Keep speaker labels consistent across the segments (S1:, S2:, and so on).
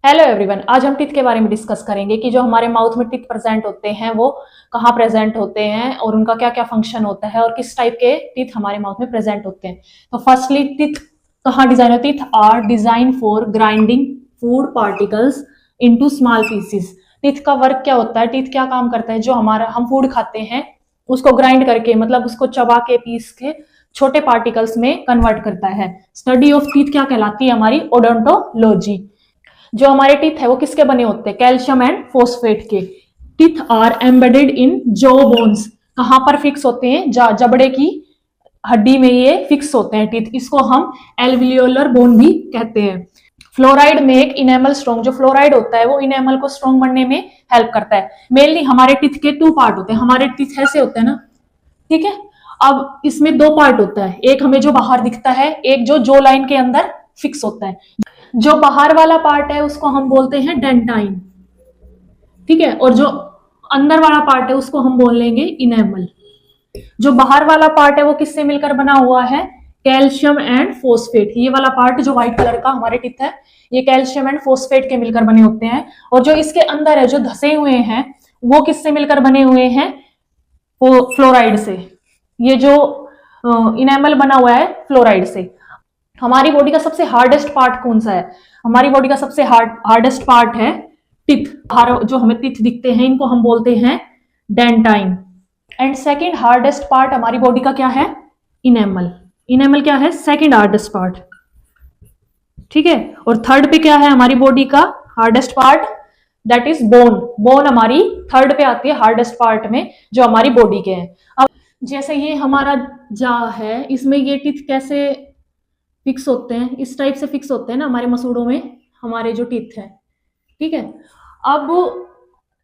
S1: Hello everyone, आज हम teeth के बारे में डिस्कस करेंगे कि जो हमारे माउथ में टीथ प्रेजेंट होते हैं वो कहाँ प्रेजेंट होते हैं और उनका क्या क्या फंक्शन होता है और किस टाइप के टीथ हमारे माउथ में प्रेजेंट होते हैं। तो फर्स्टली टीथ कहाँ डिजाइन होती है? Teeth are design for grinding food particles into small pieces. Teeth का वर्क क्या होता है? टीथ क्या काम करता है? जो हमारा हम फूड खाते हैं उसको ग्राइंड करके, मतलब उसको चबा के पीस के छोटे पार्टिकल्स में कन्वर्ट करता है। स्टडी ऑफ टीथ क्या कहलाती है? हमारी ओडोंटोलॉजी। जो हमारे टीथ है वो किसके बने होते हैं? कैल्शियम एंड फोस्फेट के। Teeth are embedded in jaw bones. कहां पर फिक्स होते हैं? जबड़े की हड्डी में ये फिक्स होते हैं टीथ। इसको हम एल्वियोलर बोन भी कहते हैं। Fluoride make enamel strong. जो फ्लोराइड होता है वो इनेमल को स्ट्रॉन्ग बनने में हेल्प करता है। मेनली हमारे टीथ के 2 पार्ट होते हैं। हमारे टीथ ऐसे होते हैं ना, ठीक है। अब इसमें 2 पार्ट होता है, एक हमें जो बाहर दिखता है, एक जो जो लाइन के अंदर फिक्स होता है। जो बाहर वाला पार्ट है उसको हम बोलते हैं डेंटाइन, ठीक है, और जो अंदर वाला पार्ट है उसको हम बोल लेंगे इनेमल। जो बाहर वाला पार्ट है वो किससे मिलकर बना हुआ है? Calcium and phosphate. ये वाला पार्ट जो व्हाइट कलर का हमारे टीथ है ये कैल्शियम एंड फोस्फेट के मिलकर बने होते हैं। और जो इसके अंदर है, जो धसे हुए हैं, वो किससे मिलकर बने हुए हैं? फ्लोराइड से। ये जो इनेमल बना हुआ है फ्लोराइड से। हमारी बॉडी का सबसे हार्डेस्ट पार्ट कौन सा है? हमारी बॉडी का सबसे हार्डेस्ट पार्ट है टीथ। जो हमें टीथ दिखते हैं इनको हम बोलते हैं dentine. And second hardest part हमारी बॉडी का क्या है? इनेमल। इनेमल क्या है? सेकंड हार्डेस्ट पार्ट, ठीक है। और थर्ड पे क्या है हमारी बॉडी का hardest part? That is bone. Bone हमारी थर्ड पे आती है हार्डेस्ट पार्ट में जो हमारी बॉडी के हैं। अब जैसे ये हमारा जा है, इसमें ये टीथ कैसे फिक्स होते हैं? इस टाइप से फिक्स होते हैं ना हमारे मसूड़ों में हमारे जो टीथ है, ठीक है। अब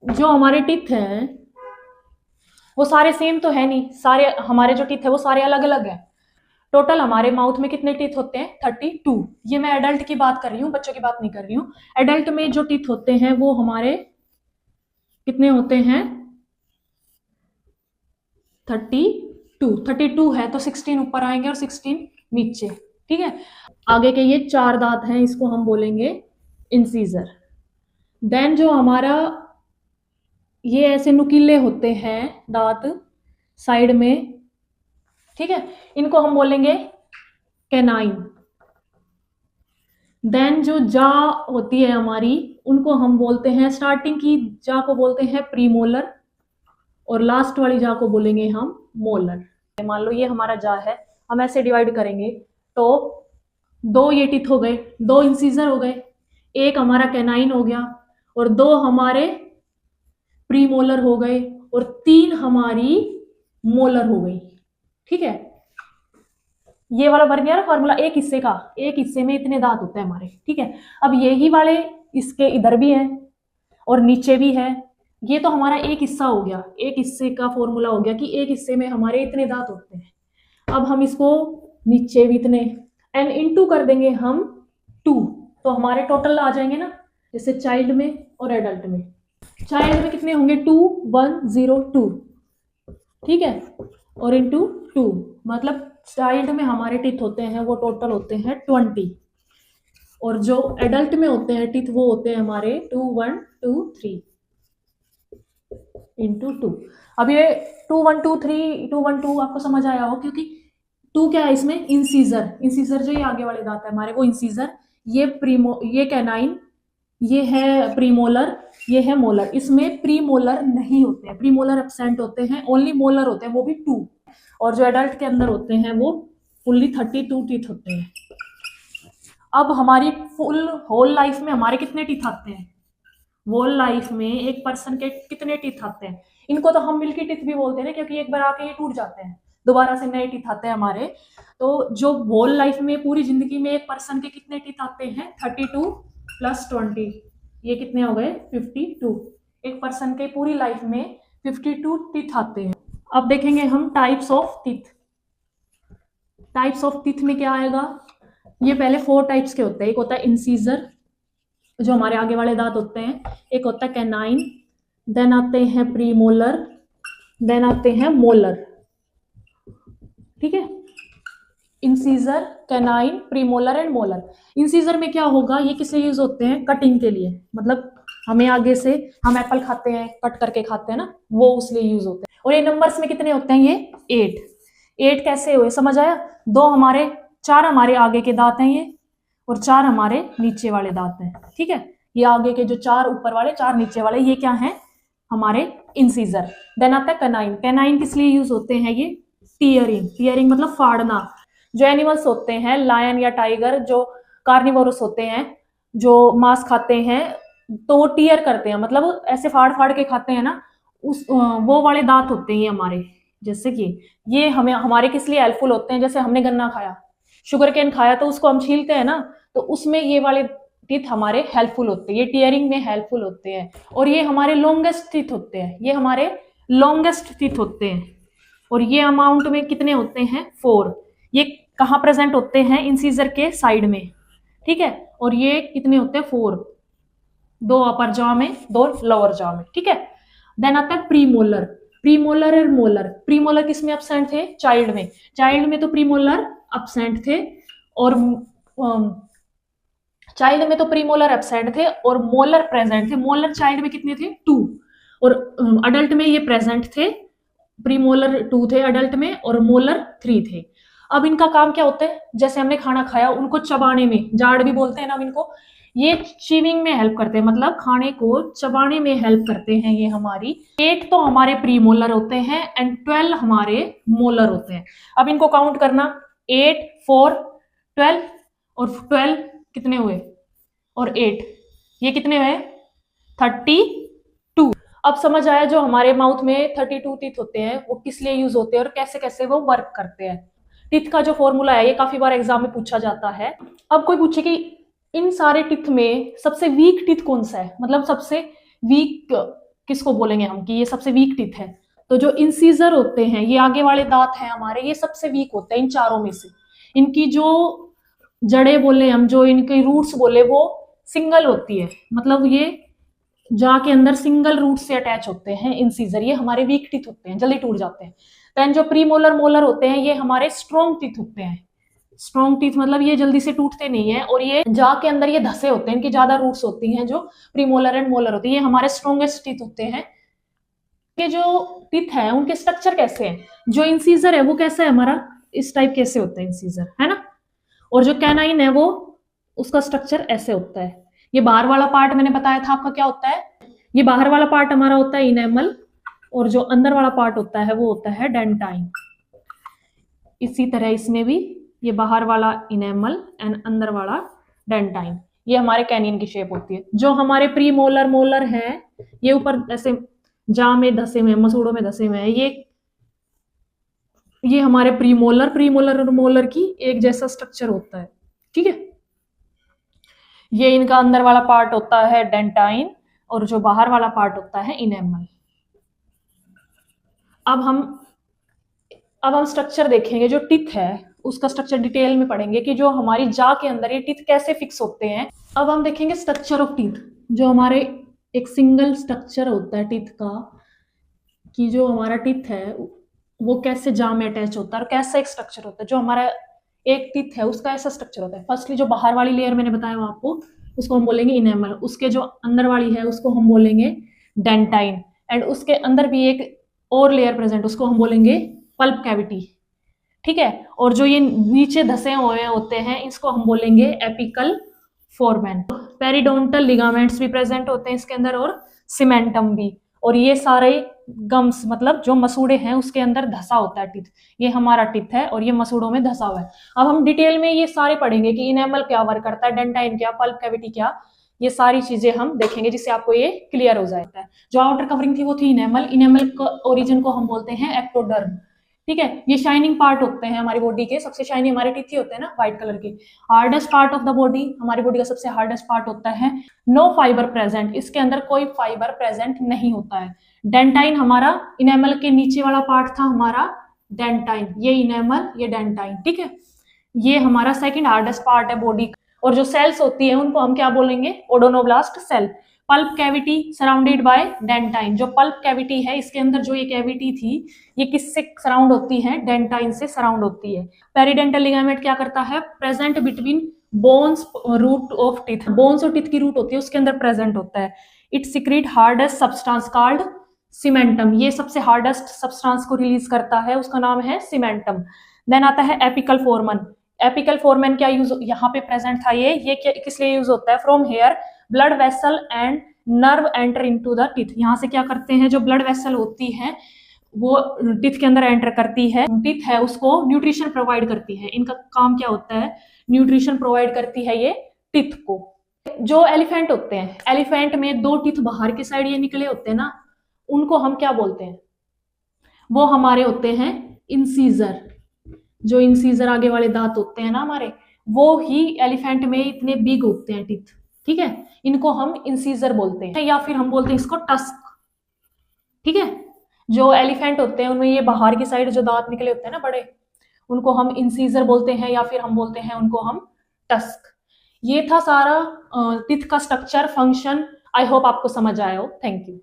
S1: जो हमारे टीथ हैं वो सारे सेम तो है नहीं, सारे हमारे जो टीथ है वो सारे अलग अलग हैं। टोटल हमारे माउथ में कितने टीथ होते हैं? 32। ये मैं एडल्ट की बात कर रही हूँ, बच्चों की बात नहीं कर रही हूँ। एडल्ट में जो टीथ होते हैं वो हमारे कितने होते हैं? 32 है तो 16 ऊपर आएंगे और 16 नीचे, ठीक है। आगे के ये 4 दांत हैं, इसको हम बोलेंगे इंसीजर। देन जो हमारा ये ऐसे नुकीले होते हैं दांत साइड में, ठीक है, इनको हम बोलेंगे कैनाइन। देन जो जा होती है हमारी उनको हम बोलते हैं, स्टार्टिंग की जा को बोलते हैं प्रीमोलर और लास्ट वाली जा को बोलेंगे हम मोलर। मान लो ये हमारा जा है, हम ऐसे डिवाइड करेंगे तो 2 ये टीथ हो गए, 2 इंसीजर हो गए, एक हमारा कैनाइन हो गया और 2 हमारे प्रीमोलर हो गए और 3 हमारी मोलर हो गई, ठीक है। ये वाला बन गया ना फॉर्मूला, एक हिस्से का, एक हिस्से में इतने दांत होते हैं हमारे, ठीक है। अब यही वाले इसके इधर भी है और नीचे भी है। ये तो हमारा एक हिस्सा हो गया, एक हिस्से का फॉर्मूला हो गया कि एक हिस्से में हमारे इतने दांत होते हैं। अब हम इसको नीचे भी इतने एन इनटू कर देंगे हम 2, तो हमारे टोटल आ जाएंगे ना, जैसे चाइल्ड में और एडल्ट में। चाइल्ड में कितने होंगे? 2 1 0 2, ठीक है, और इनटू 2, मतलब चाइल्ड में हमारे टीथ होते हैं वो टोटल होते हैं 20 और जो एडल्ट में होते हैं टीथ वो होते हैं हमारे 2 1 2 3 इंटू 2। अब ये 2 1 2 3 2 1 2 आपको समझ आया हो, क्योंकि 2 क्या है इसमें? इंसीजर। इंसीजर जो ये आगे वाले दांत है हमारे वो इंसीजर। ये कैनाइन, ये है प्रीमोलर, ये है मोलर। इसमें प्रीमोलर नहीं होते हैं, प्रीमोलर एब्सेंट होते हैं, ओनली मोलर होते हैं, वो भी 2। और जो एडल्ट के अंदर होते हैं वो फुल्ली 32 टीथ होते हैं। अब हमारी फुल होल लाइफ में हमारे कितने टीथ आते हैं? होल लाइफ में एक पर्सन के कितने टीथ आते हैं? इनको तो हम मिल्की टीथ भी बोलते हैं ना, क्योंकि एक बार आके ये टूट जाते हैं, दोबारा से नए टीथ आते हैं हमारे। तो जो होल लाइफ में पूरी जिंदगी में एक पर्सन के कितने टीथ आते हैं? 32 + 20, ये कितने हो गए? 52। एक पर्सन के पूरी लाइफ में 52 टीथ आते हैं। अब देखेंगे हम types of teeth. Types of teeth में क्या आएगा? ये पहले 4 टाइप्स के होते हैं। एक होता है इंसीजर जो हमारे आगे वाले दांत होते हैं, एक होता है कैनाइन, देन आते हैं प्रीमोलर, देन आते हैं मोलर, ठीक है। Incisor, canine, premolar and molar. Incisor में क्या होगा, ये किस लिए यूज होते हैं, कटिंग के लिए, मतलब हमें आगे से हम एप्पल खाते हैं कट करके खाते हैं ना, वो उसलिए यूज होते हैं। और ये नंबर्स में कितने होते हैं, ये 8 कैसे हुए, समझ आया। 4 हमारे आगे के दांत हैं ये, और 4 हमारे नीचे वाले दांत हैं, ठीक है। ये आगे के जो 4 ऊपर वाले, 4 नीचे वाले, ये क्या है, हमारे इंसीजर। देन आता है कैनाइन। कैनाइन किस लिए यूज होते हैं, ये टीयरिंग मतलब फाड़ना। जो एनिमल्स होते हैं, लायन या टाइगर, जो कार्निवोरस होते हैं, जो मांस खाते हैं, तो वो टीयर करते हैं, मतलब ऐसे फाड़ फाड़ के खाते हैं ना, उस वो वाले दांत होते हैं ये हमारे। जैसे कि ये हमें हमारे किस लिए हेल्पफुल होते हैं, जैसे हमने गन्ना खाया, शुगर केन खाया, तो उसको हम छीलते हैं ना, तो उसमें ये वाले टीथ हमारे हेल्पफुल होते हैं, ये टीयरिंग में हेल्पफुल होते हैं। और ये हमारे लॉन्गेस्ट टीथ होते हैं, ये हमारे लॉन्गेस्ट टीथ होते हैं। और ये अमाउंट में कितने होते हैं, 4। ये कहाँ प्रेजेंट होते हैं, इंसीजर के साइड में, ठीक है। और ये कितने होते हैं, 4, 2 अपर जॉ में, 2 लोअर जॉ में, ठीक है। देन आता है प्रीमोलर। प्रीमोलर और मोलर। प्रीमोलर किसमें एब्सेंट थे, चाइल्ड में। चाइल्ड में तो प्रीमोलर एब्सेंट थे, और चाइल्ड में तो प्रीमोलर एब्सेंट थे और मोलर प्रेजेंट थे। मोलर चाइल्ड में कितने थे, 2, और अडल्ट में ये प्रेजेंट थे। प्रीमोलर 2 थे अडल्ट में, और मोलर 3 थे। अब इनका काम क्या होता है, जैसे हमने खाना खाया, उनको चबाने में, जाड़ भी बोलते हैं ना इनको, ये चीविंग में हेल्प करते हैं, मतलब खाने को चबाने में हेल्प करते हैं ये हमारी। 8 तो हमारे प्रीमोलर होते हैं एंड 12 हमारे मोलर होते हैं। अब इनको काउंट करना, 8, 4, 12, और 12 कितने हुए, और 8, ये कितने हुए, 32। अब समझ आया जो हमारे माउथ में 32 टीथ होते हैं वो किस लिए यूज होते हैं और कैसे कैसे वो वर्क करते हैं। टीथ का जो फॉर्मूला है ये काफी बार एग्जाम में पूछा जाता है। अब कोई पूछे कि इन सारे टीथ में सबसे वीक टीथ कौन सा है, मतलब सबसे वीक किसको बोलेंगे हम कि ये सबसे वीक टीथ है, तो जो इंसीजर होते हैं, ये आगे वाले दांत हैं हमारे, ये सबसे वीक होते हैं इन चारों में से। इनकी जो जड़े बोले हम, जो इनके रूट्स बोले, वो सिंगल होती है, मतलब ये जाके अंदर सिंगल रूट से अटैच होते हैं इंसीजर, ये हमारे वीक टीथ होते हैं, जल्दी टूट जाते हैं। देन जो प्रीमोलर मोलर होते हैं ये हमारे स्ट्रॉन्ग टीथ होते हैं। स्ट्रॉन्ग टीथ मतलब ये जल्दी से टूटते नहीं है, और ये जाके अंदर ये धसे होते हैं, इनकी ज्यादा रूट्स होती हैं, जो प्रीमोलर एंड मोलर होती है, ये हमारे स्ट्रॉन्गेस्ट टीथ होते हैं। ये जो टीथ है उनके स्ट्रक्चर कैसे हैं, जो इंसीजर है वो कैसा है हमारा, इस टाइप कैसे होता है इंसीजर, है ना। और जो कैनाइन है वो, उसका स्ट्रक्चर ऐसे होता है। ये बाहर वाला पार्ट मैंने बताया था आपका क्या होता है, ये बाहर वाला पार्ट हमारा होता है इनेमल, और जो अंदर वाला पार्ट होता है वो होता है डेंटाइन। इसी तरह इसमें भी ये बाहर वाला इनेमल एंड अंदर वाला डेंटाइन, ये हमारे कैनियन की शेप होती है। जो हमारे प्री मोलर मोलर है ये ऊपर ऐसे जा में धसे हुए, मसूड़ों में धसे हुए हैं, ये हमारे प्रीमोलर और मोलर की एक जैसा स्ट्रक्चर होता है, ठीक है। ये इनका अंदर वाला पार्ट होता है डेंटाइन, और जो बाहर वाला पार्ट होता है इनेमल। अब हम स्ट्रक्चर देखेंगे, जो टीथ है उसका स्ट्रक्चर डिटेल में पढ़ेंगे कि जो हमारी जा के अंदर ये टीथ कैसे फिक्स होते हैं। अब हम देखेंगे स्ट्रक्चर ऑफ टीथ, जो हमारे एक सिंगल स्ट्रक्चर होता है टीथ का, कि जो हमारा टीथ है वो कैसे जा में अटैच होता है और कैसा एक स्ट्रक्चर होता है। जो हमारा एक टीथ है उसका ऐसा स्ट्रक्चर होता है। फर्स्टली जो बाहर वाली लेयर मैंने बताया वो आपको, उसको हम बोलेंगे इनेमल, उसके जो अंदर वाली है उसको हम बोलेंगे डेंटाइन, एंड उसके अंदर भी एक और लेयर प्रेजेंट, उसको हम बोलेंगे पल्प कैविटी, ठीक है। और जो ये नीचे धसे हुए होते हैं इसको हम बोलेंगे एपिकल फोरमेन। पेरिडोंटल लिगामेंट्स भी प्रेजेंट होते हैं इसके अंदर, और सीमेंटम भी। और ये सारे गम्स मतलब जो मसूड़े हैं उसके अंदर धसा होता है टीथ, ये हमारा टीथ है और ये मसूड़ों में धसा हुआ है। अब हम डिटेल में ये सारे पढ़ेंगे कि इनेमल क्या वर्क करता है, डेंटाइन क्या, पल्प कैविटी क्या, ये सारी चीजें हम देखेंगे जिससे आपको ये क्लियर हो जाता है। जो आउटर कवरिंग थी वो थी इनेमल का ओरिजिन को हम बोलते हैं एक्टोडर्म, ठीक है। ये शाइनिंग पार्ट होते हैं हमारी बॉडी के, सबसे शाइनिंग हमारे टीथ ही होते हैं ना, व्हाइट कलर के। Hardest part of the body, हमारी बॉडी का सबसे हार्डेस्ट पार्ट होता है। नो फाइबर प्रेजेंट, इसके अंदर कोई फाइबर प्रेजेंट नहीं होता है। डेंटाइन हमारा इनेमल के नीचे वाला पार्ट था हमारा डेंटाइन, ये इनेमल ये डेंटाइन, ठीक है। ये हमारा सेकंड हार्डेस्ट पार्ट है बॉडी का। और जो सेल्स होती है उनको हम क्या बोलेंगे, odontoblast cell. Pulp cavity surrounded by dentine. जो पल्प कैविटी है, इसके अंदर जो ये कैविटी थी, ये किससे सराउंड होती है? डेंटाइन से सराउंड होती है। पेरिडेंटल लिगामेंट क्या करता है? Present between bones root of teeth. Bones और टीथ की रूट होती है, उसके अंदर प्रेजेंट होता है। It secrete hardest substance called cementum. ये सबसे हार्डेस्ट सब्सटेंस को रिलीज करता है, उसका नाम है सीमेंटम। देन आता है एपिकल फोरमन। एपिकल फोरमन क्या यूज यहाँ पे प्रेजेंट था? ये किस लिए यूज होता है? From here blood vessel and nerve enter into the teeth. यहाँ से क्या करते हैं? जो ब्लड वेसल होती है वो टीथ के अंदर एंटर करती है। टीथ है उसको न्यूट्रिशन प्रोवाइड करती है। इनका काम क्या होता है? न्यूट्रिशन प्रोवाइड करती है ये टीथ को। जो एलिफेंट होते हैं, एलिफेंट में 2 टीथ बाहर की साइड ये निकले होते हैं ना, उनको हम क्या बोलते हैं? वो हमारे होते हैं इंसीजर। जो इंसीजर आगे वाले दांत होते हैं ना हमारे, वो ही एलिफेंट में इतने बिग होते हैं टीथ, ठीक है। इनको हम इंसीजर बोलते हैं, या फिर हम बोलते हैं इसको टस्क, ठीक है। जो एलिफेंट होते हैं उनमें ये बाहर की साइड जो दांत निकले होते हैं ना बड़े, उनको हम इंसीजर बोलते हैं, या फिर हम बोलते हैं उनको हम टस्क। ये था सारा टीथ का स्ट्रक्चर, फंक्शन। आई होप आपको समझ आया हो। Thank you.